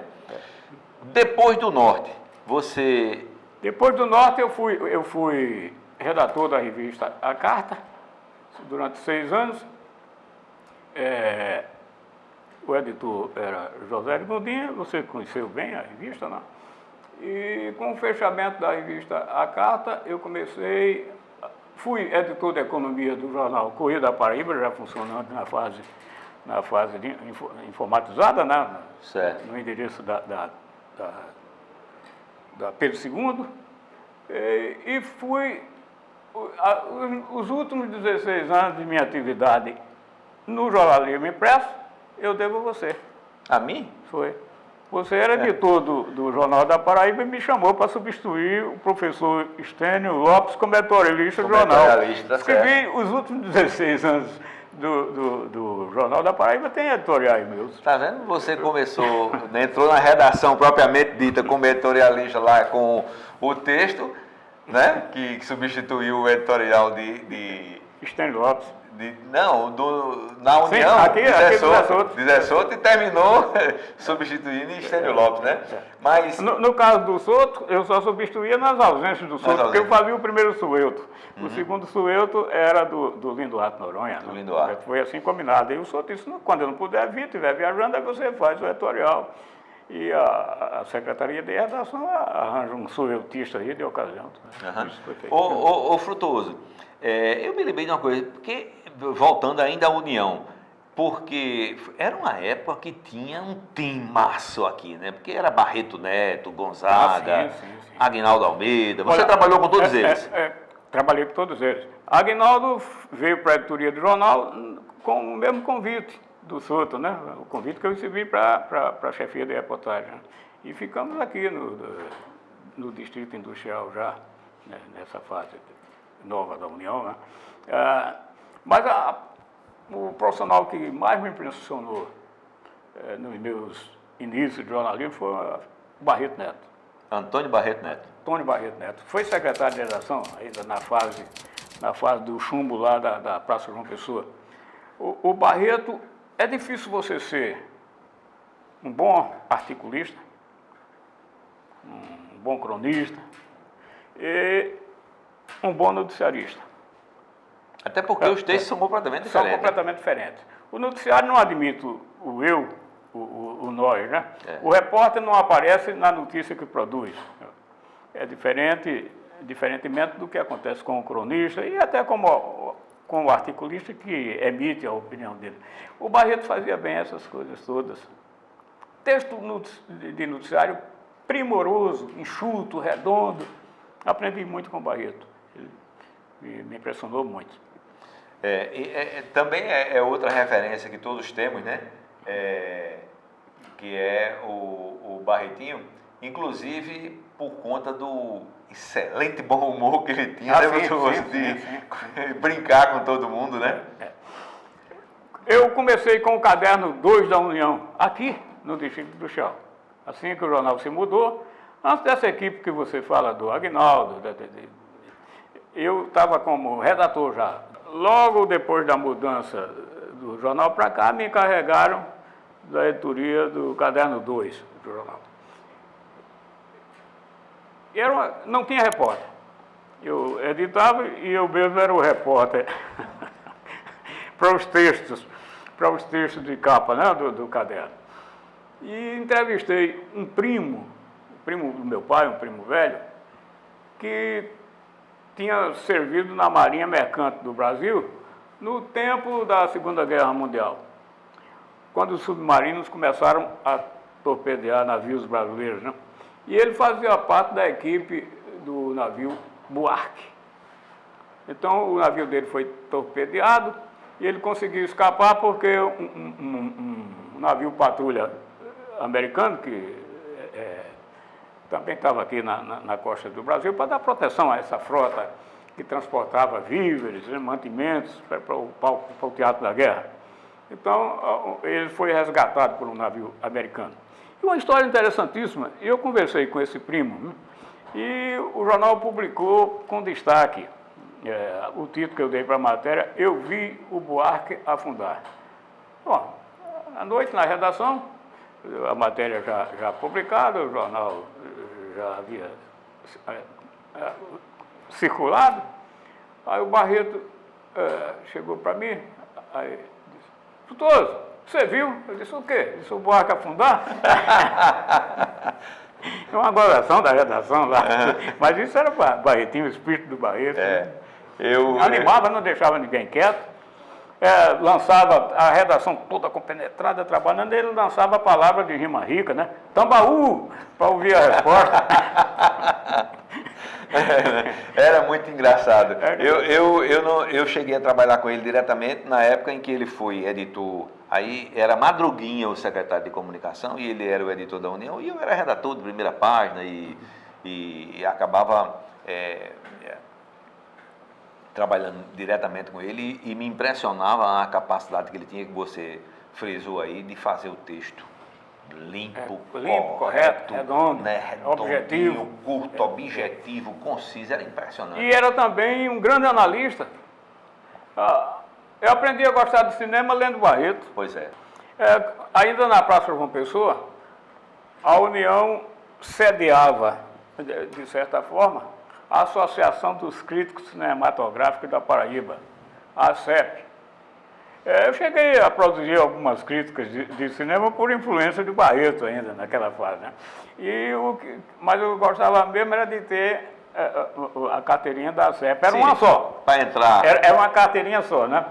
Depois do Norte, você... Depois do Norte eu fui redator da revista A Carta, durante 6 anos. O editor era José de Gondim, você conheceu bem a revista, não? E com o fechamento da revista A Carta, eu fui editor de economia do jornal Correio da Paraíba, já funcionando na fase informatizada, né? Certo. No endereço da Pedro II, e fui... Os últimos 16 anos de minha atividade no jornalismo impresso, eu devo a você. A mim? Foi. Você era editor do Jornal da Paraíba e me chamou para substituir o professor Estênio Lopes como editorialista do jornal. Escrevi os últimos 16 anos do Jornal da Paraíba, tem editoriais meus. Tá vendo? Você começou, entrou na redação propriamente dita como editorialista lá com o texto, né? Que substituiu o editorial de Estênio Lopes. Na União, aqui de Zé Soto, e terminou substituindo Estênio Lopes, né? Mas... No caso do Soto, eu só substituía nas ausências do Soto, porque eu fazia o primeiro Suelto. O segundo Suelto era do Lindoato Noronha. Do Lindoato. Foi assim combinado. E o Soto disse, quando eu não puder vir, estiver viajando, aí você faz o editorial. E a Secretaria de Redação arranja um sueltista aí de ocasião. Uhum. Isso foi feito. Ô Frutuoso, eu me lembrei de uma coisa, porque, voltando ainda à União, porque era uma época que tinha um timaço aqui, né? Porque era Barreto Neto, Gonzaga, sim. Aguinaldo Almeida. Você trabalhou com todos eles? Trabalhei com todos eles. Aguinaldo veio para a editoria do jornal com o mesmo convite do Soto, né? O convite que eu recebi para a chefia de reportagem. E ficamos aqui no Distrito Industrial já, né, nessa fase nova da União, né? Mas o profissional que mais me impressionou nos meus inícios de jornalismo foi o Barreto Neto. Antônio Barreto Neto. Antônio Barreto Neto. Foi secretário de redação ainda na fase do chumbo lá da Praça João Pessoa. O Barreto, é difícil você ser um bom articulista, um bom cronista e um bom noticiarista. Até porque os textos são completamente diferentes. São completamente diferentes. O noticiário não admite o eu, o nós, né? O repórter não aparece na notícia que produz. É diferentemente do que acontece com o cronista e até com o articulista que emite a opinião dele. O Barreto fazia bem essas coisas todas. Texto de noticiário primoroso, enxuto, redondo. Aprendi muito com o Barreto. Ele me impressionou muito. Também é outra referência que todos temos, né? Que é o Barretinho, inclusive por conta do excelente bom humor que ele tinha, de brincar com todo mundo, né? Eu comecei com o caderno 2 da União, aqui no Distrito Industrial. Assim que o jornal se mudou, antes dessa equipe que você fala do Agnaldo, eu estava como redator já. Logo depois da mudança do jornal para cá, me encarregaram da editoria do caderno 2 do jornal. E não tinha repórter. Eu editava e eu mesmo era o repórter para os textos de capa, né, do caderno. E entrevistei um primo do meu pai, um primo velho, que tinha servido na Marinha Mercante do Brasil no tempo da Segunda Guerra Mundial, quando os submarinos começaram a torpedear navios brasileiros, né? E ele fazia parte da equipe do navio Buarque. Então, o navio dele foi torpedeado e ele conseguiu escapar porque um navio patrulha americano, que também estava aqui na costa do Brasil, para dar proteção a essa frota que transportava víveres, mantimentos para o teatro da guerra. Então, ele foi resgatado por um navio americano. E uma história interessantíssima, eu conversei com esse primo, né, e o jornal publicou com destaque, o título que eu dei para a matéria, Eu Vi o Buarque Afundar. Bom, à noite na redação, a matéria já publicada, o jornal já havia circulado. Aí o Barreto chegou para mim, aí disse: Frutuoso, você viu? Eu disse: o quê? Ele disse: o Buarque afundar? É uma gozação da redação lá. Mas isso era Barretinho, o espírito do Barreto. Animava, não deixava ninguém quieto. Lançava a redação toda compenetrada, trabalhando, ele lançava a palavra de rima rica, né? Tambaú, para ouvir a resposta. Era muito engraçado. Eu cheguei a trabalhar com ele diretamente na época em que ele foi editor. Aí era Madruguinha o secretário de comunicação e ele era o editor da União e eu era redator de primeira página e acabava trabalhando diretamente com ele e me impressionava a capacidade que ele tinha, que você frisou aí, de fazer o texto limpo, correto, redondo, né, objetivo, curto, objetivo, conciso, era impressionante. E era também um grande analista. Eu aprendi a gostar de cinema lendo Barreto. Pois é. Ainda na Praça João Pessoa, a União sediava, de certa forma, a Associação dos Críticos Cinematográficos da Paraíba, a ACEP. Eu cheguei a produzir algumas críticas de cinema por influência de Barreto ainda, naquela fase, né? Mas eu gostava mesmo era de ter a carteirinha da ACEP. Era uma só. Para entrar. Era uma carteirinha só, né?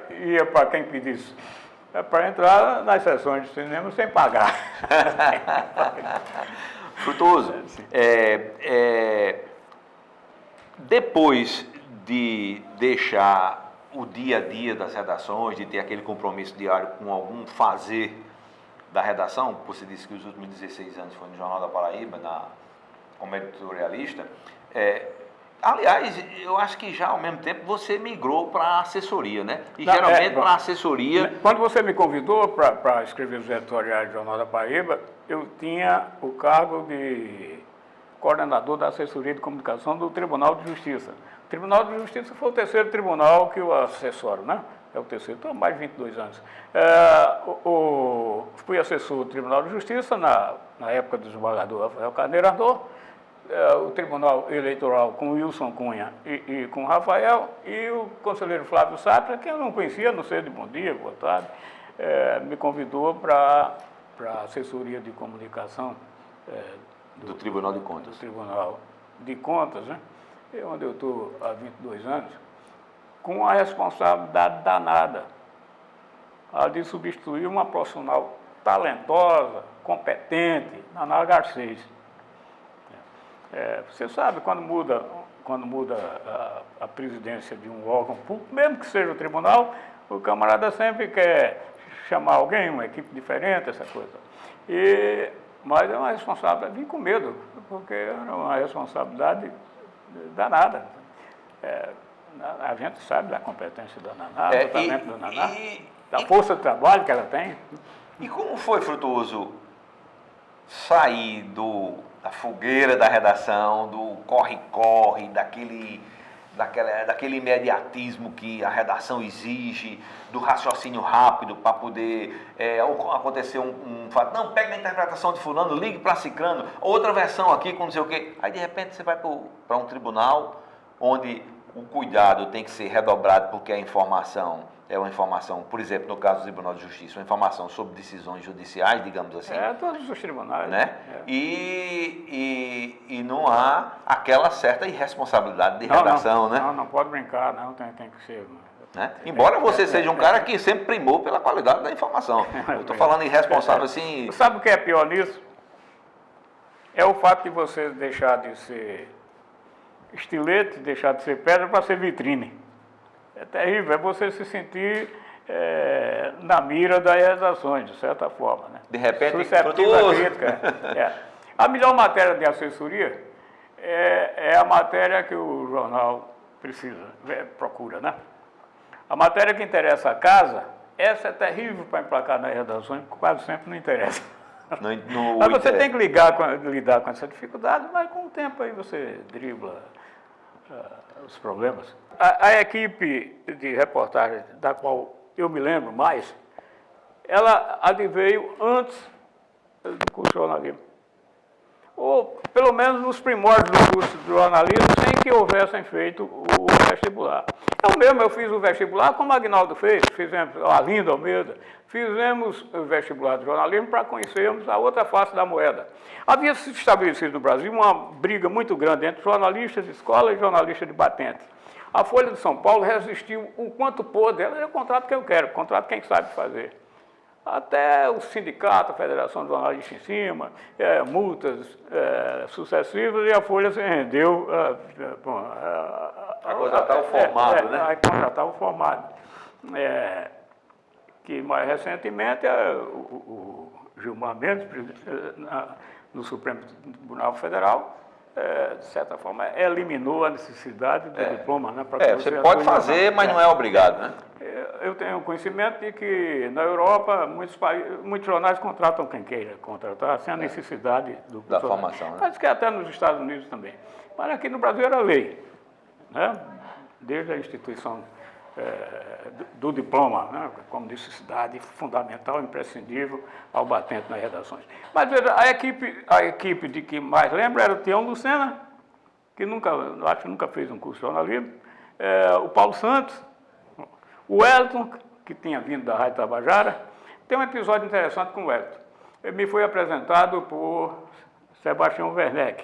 Ia para quem pedisse. Para entrar nas sessões de cinema sem pagar. Frutuoso. Depois de deixar o dia a dia das redações, de ter aquele compromisso diário com algum fazer da redação, você disse que os últimos 16 anos foi no Jornal da Paraíba, como editorialista. Aliás, eu acho que já ao mesmo tempo você migrou para a assessoria, né? E Não, geralmente para a assessoria... Quando você me convidou para escrever os editoriais do Jornal da Paraíba, eu tinha o cargo de coordenador da assessoria de comunicação do Tribunal de Justiça. O Tribunal de Justiça foi o terceiro tribunal que eu assessoro, né? É o terceiro, estou há mais de 22 anos. Fui assessor do Tribunal de Justiça na época do desembargador Rafael Carneiro Ardor, o Tribunal Eleitoral com Wilson Cunha e com Rafael, e o conselheiro Flávio Sapra, que eu não conhecia, não sei de bom dia, boa tarde, me convidou para a assessoria de comunicação do Tribunal de Contas. Do Tribunal de Contas, né? Onde eu estou há 22 anos, com uma responsabilidade danada, a de substituir uma profissional talentosa, competente, Naná Garcês. Você sabe, quando muda a presidência de um órgão público, mesmo que seja o tribunal, o camarada sempre quer chamar alguém, uma equipe diferente, essa coisa. Mas é uma responsabilidade, vim com medo, porque era uma responsabilidade danada. A gente sabe da competência da Naná, do talento da Naná, da força de trabalho que ela tem. E como foi, Frutuoso, sair da fogueira da redação, do corre-corre, daquele imediatismo que a redação exige, do raciocínio rápido para poder acontecer um fato. Não, pega a interpretação de fulano, ligue para ciclano, outra versão aqui com não sei o quê. Aí, de repente, você vai para um tribunal onde o cuidado tem que ser redobrado porque a informação é uma informação, por exemplo, no caso do Tribunal de Justiça, uma informação sobre decisões judiciais, digamos assim. Todos os tribunais. Né? E não há aquela certa irresponsabilidade de redação, né? Não pode brincar, não, tem que ser. Né? Embora você seja um cara que sempre primou pela qualidade da informação. Eu estou falando irresponsável assim... Sabe o que é pior nisso? É o fato de você deixar de ser estilete, deixar de ser pedra para ser vitrine. É terrível, é você se sentir na mira das redações, de certa forma. Né? De repente, suscetível à crítica. A melhor matéria de assessoria é a matéria que o jornal precisa, procura, né? A matéria que interessa a casa, essa é terrível para emplacar nas redações, quase sempre não interessa. Mas você tem que lidar com essa dificuldade, mas com o tempo aí você dribla os problemas. A equipe de reportagem, da qual eu me lembro mais, ela adveio antes do curso de jornalismo. Ou, pelo menos, nos primórdios do curso de jornalismo, sem que houvessem feito o vestibular. Eu fiz o vestibular como o Agnaldo fez, fizemos, Arlindo Almeida, fizemos o vestibular de jornalismo para conhecermos a outra face da moeda. Havia se estabelecido no Brasil uma briga muito grande entre jornalistas de escola e jornalistas de batente. A Folha de São Paulo resistiu o quanto pôde, ela é o contrato que eu quero, o contrato quem sabe fazer. Até o sindicato, a Federação de Jornalistas em cima, multas sucessivas, e a Folha se rendeu a contratar o formado, né? A contratar o formado. Que mais recentemente o Gilmar Mendes, no Supremo Tribunal Federal, de certa forma, eliminou a necessidade do diploma. Né, você pode fazer, mas não é obrigado, né? Eu tenho conhecimento de que na Europa muitos jornais contratam quem queira contratar, sem a necessidade da formação. Né? Mas que até nos Estados Unidos também. Mas aqui no Brasil era lei, né? Desde a instituição do diploma, né? Como necessidade fundamental, imprescindível ao batente nas redações. Mas veja, a equipe de que mais lembro era o Tião Lucena, que acho que nunca fez um curso de jornalismo, o Paulo Santos, o Wellington, que tinha vindo da Rádio Tabajara. Tem um episódio interessante com o Wellington. Ele me foi apresentado por Sebastião Werneck,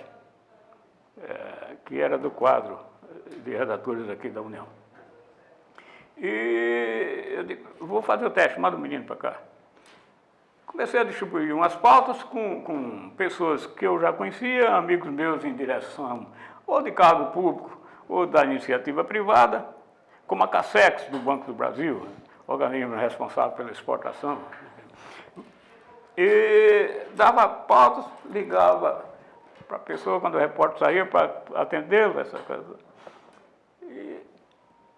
que era do quadro de redatores aqui da União. E eu digo, vou fazer o teste, manda o menino para cá. Comecei a distribuir umas pautas com pessoas que eu já conhecia, amigos meus em direção ou de cargo público ou da iniciativa privada, como a Cassex, do Banco do Brasil, organismo responsável pela exportação. E dava pautas, ligava para a pessoa, quando o repórter saía, para atendê-lo, essa coisa. E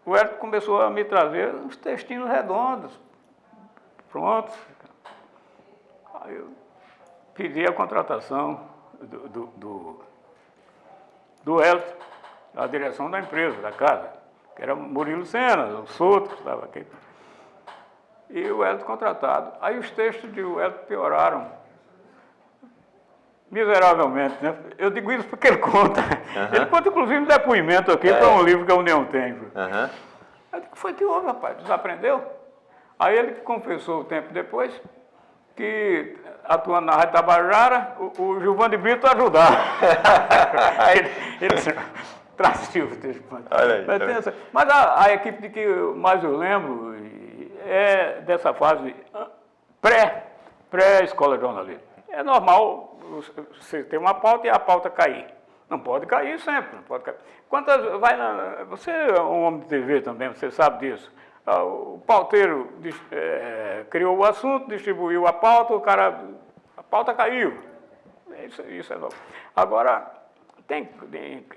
o Hélio começou a me trazer uns textinhos redondos, prontos. Aí eu pedi a contratação do Hélio, a direção da empresa, da casa, que era Murilo Sena, o Souto, que estava aqui. E o Hélio contratado. Aí os textos de o Hélio pioraram miseravelmente, né? Eu digo isso porque ele conta. Uhum. Ele conta, inclusive, um depoimento aqui para um livro que a União tem. Uhum. Eu digo, foi que houve, rapaz? Desaprendeu? Aí ele confessou, tempo depois, que, atuando na Rádio Tabajara, o Gilvan de Brito ajudava. ele trazia o texto. Mas a equipe de que mais eu lembro é dessa fase pré-escola de jornalismo. É normal você ter uma pauta e a pauta cair. Não pode cair sempre, não pode cair. Você é um homem de TV também, você sabe disso. O pauteiro criou o assunto, distribuiu a pauta, a pauta caiu. Isso é novo. Agora, tem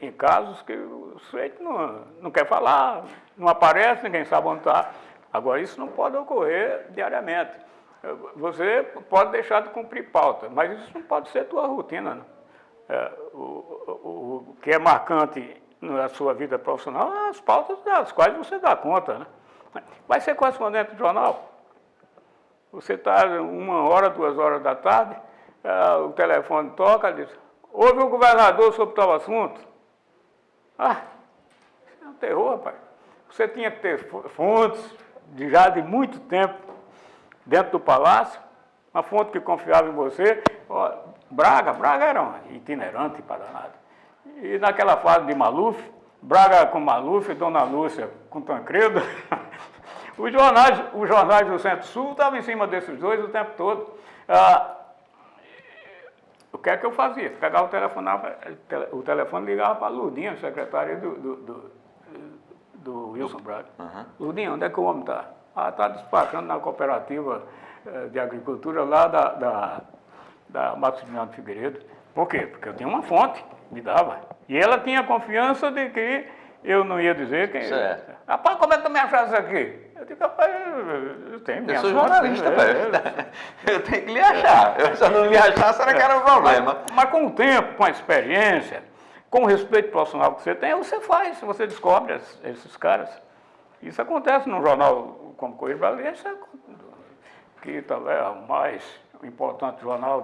em casos que o sujeito não quer falar, não aparece, ninguém sabe onde está. Agora, isso não pode ocorrer diariamente. Você pode deixar de cumprir pauta, mas isso não pode ser tua rotina. Né? O que é marcante na sua vida profissional são as pautas das quais você dá conta. Né? Vai ser correspondente do jornal. Você está 1 hora, 2 horas da tarde, o telefone toca, diz, ouve o governador sobre tal assunto. Ah, isso é um terror, rapaz. Você tinha que ter fontes já de muito tempo dentro do palácio, uma fonte que confiava em você. Braga era um itinerante para nada. E naquela fase de Maluf, Braga com Maluf, Dona Lúcia com Tancredo, os jornais do Centro-Sul estavam em cima desses dois o tempo todo. O que é que eu fazia? Pegava o telefone ligava para a Lurdinha, secretária do Wilson Braga. Uhum. Lurdinha, onde é que o homem está? Está despachando na cooperativa de agricultura lá da Maximiliano Figueiredo. Por quê? Porque eu tinha uma fonte, me dava. E ela tinha confiança de que eu não ia dizer quem... Certo. Rapaz, como é que tu me achaste isso aqui? Eu digo, rapaz, eu tenho minha... Eu sou jornalista, eu tenho que lhe achar. Eu só não me achar, será que era um problema? Mas com o tempo, com a experiência, com o respeito profissional que você tem, você faz, você descobre esses caras. Isso acontece num jornal como Correio Brasileiro, que talvez é o mais importante jornal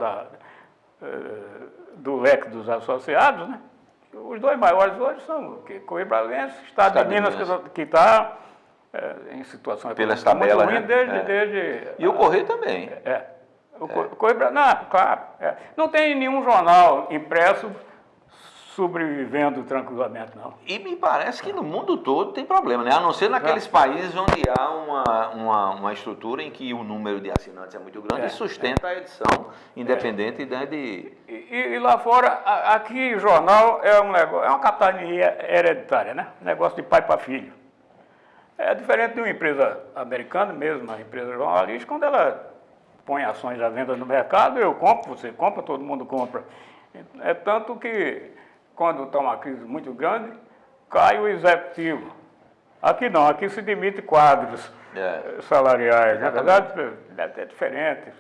do leque dos associados, né? Os dois maiores hoje são o Correio Brasileiro, Estado de Minas, que está em situação pelas tabelas, muito ruim desde... E o Correio também. O Correio Brasileiro, não, claro. Não tem nenhum jornal impresso sobrevivendo tranquilamente, não. E me parece que no mundo todo tem problema, né? A não ser naqueles países onde há uma estrutura em que o número de assinantes é muito grande e sustenta a edição independente de... E lá fora, aqui jornal é um negócio, é uma capitania hereditária, né? Negócio de pai para filho. É diferente de uma empresa americana mesmo, uma empresa jornalística, quando ela põe ações à venda no mercado, eu compro, você compra, todo mundo compra. É tanto que quando está uma crise muito grande, cai o executivo. Aqui não, aqui se demite quadros salariais. Na verdade, é diferente.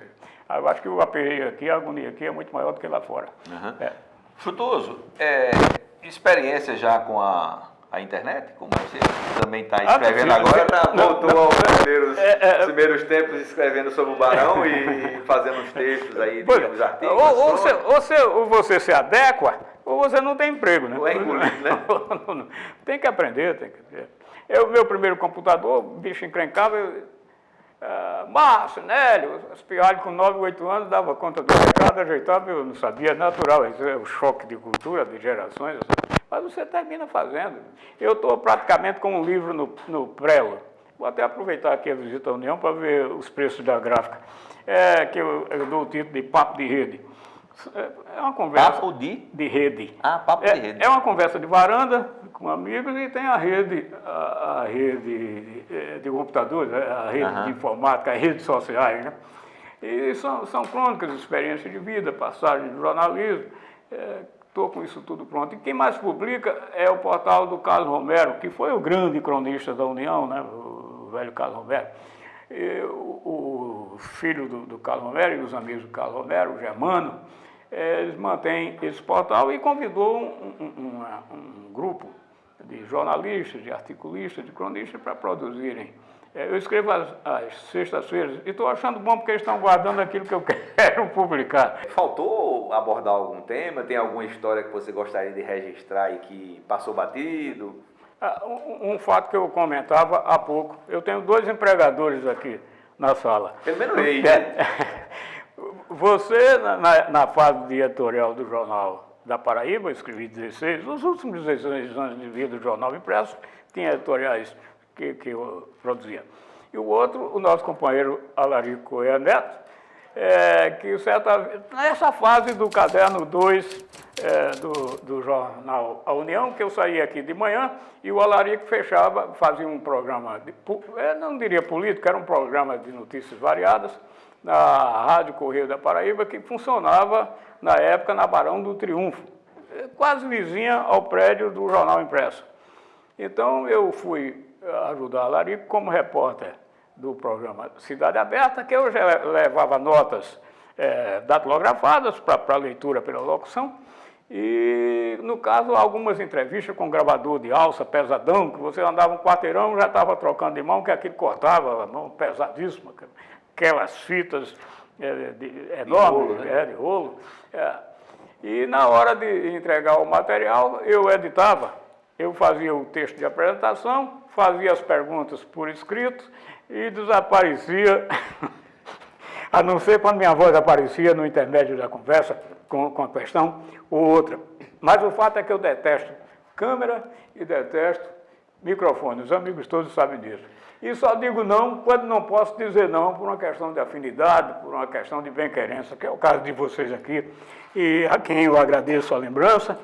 Eu acho que o aperreio aqui, a agonia aqui é muito maior do que lá fora. Uhum. Frutuoso, experiência já com a internet, como você também está escrevendo agora, voltou aos primeiros tempos escrevendo sobre o Barão e fazendo os textos aí, digamos, artigos. Ou você se adequa, ou você não tem emprego, né? Ou é engolido, né? Tem que aprender, tem que ver. Meu primeiro computador, o bicho encrencava, Márcio, Nélio, espialho com 9, 8 anos, dava conta do recado, ajeitava, eu não sabia, natural, isso é o choque de cultura, de gerações, mas você termina fazendo. Eu estou praticamente com um livro no prelo. Vou até aproveitar aqui a visita à União para ver os preços da gráfica, que eu dou o título de Papo de Rede. É uma conversa... Papo de rede. Papo de rede. É uma conversa de varanda com amigos e tem a rede de computadores, a rede de informática, as redes sociais, né? E são crônicas, experiências de vida, passagens de jornalismo, estou com isso tudo pronto. E quem mais publica é o portal do Carlos Romero, que foi o grande cronista da União, né? O velho Carlos Romero. E o filho do Carlos Romero e os amigos do Carlos Romero, o Germano, eles mantêm esse portal e convidou um grupo de jornalistas, de articulistas, de cronistas para produzirem. Eu escrevo às sextas-feiras e estou achando bom porque eles estão guardando aquilo que eu quero publicar. Faltou abordar algum tema? Tem alguma história que você gostaria de registrar e que passou batido? Um fato que eu comentava há pouco. Eu tenho 2 empregadores aqui na sala. Pelo menos eles, né? Você, na fase de editorial do Jornal da Paraíba, eu escrevi 16, os últimos 16 anos de vida do Jornal Impresso, tinha editoriais que eu produzia. E o outro, o nosso companheiro Alarico Correia Neto, que nessa fase do caderno 2 do jornal A União, que eu saía aqui de manhã, e o Alarico fazia um programa, não diria político, era um programa de notícias variadas, na Rádio Correio da Paraíba, que funcionava, na época, na Barão do Triunfo, quase vizinha ao prédio do Jornal Impresso. Então, eu fui ajudar a Larico como repórter do programa Cidade Aberta, que eu já levava notas datilografadas para leitura pela locução, e, no caso, algumas entrevistas com gravador de alça pesadão, que você andava um quarteirão, já estava trocando de mão, que aquilo cortava, a mão pesadíssima, aquelas fitas enormes, de rolo. E na hora de entregar o material, eu editava, eu fazia o texto de apresentação, fazia as perguntas por escrito e desaparecia, a não ser quando minha voz aparecia no intermédio da conversa com a questão ou outra. Mas o fato é que eu detesto câmera e detesto microfone, os amigos todos sabem disso. E só digo não quando não posso dizer não por uma questão de afinidade, por uma questão de bem-querença, que é o caso de vocês aqui, e a quem eu agradeço a lembrança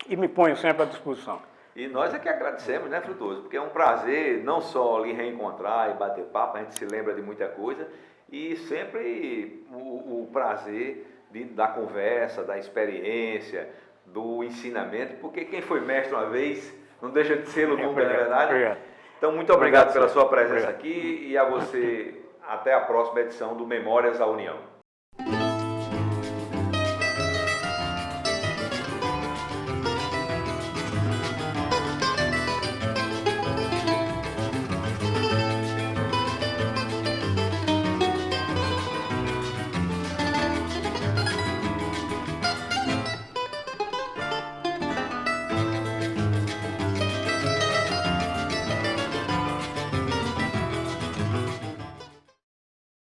e me ponho sempre à disposição. E nós é que agradecemos, né, Frutuoso? Porque é um prazer não só lhe reencontrar e bater papo, a gente se lembra de muita coisa, e sempre o prazer da conversa, da experiência, do ensinamento, porque quem foi mestre uma vez não deixa de ser nunca, não é verdade? Obrigado. Então, muito obrigado pela sua presença aqui e a você até a próxima edição do Memórias da União.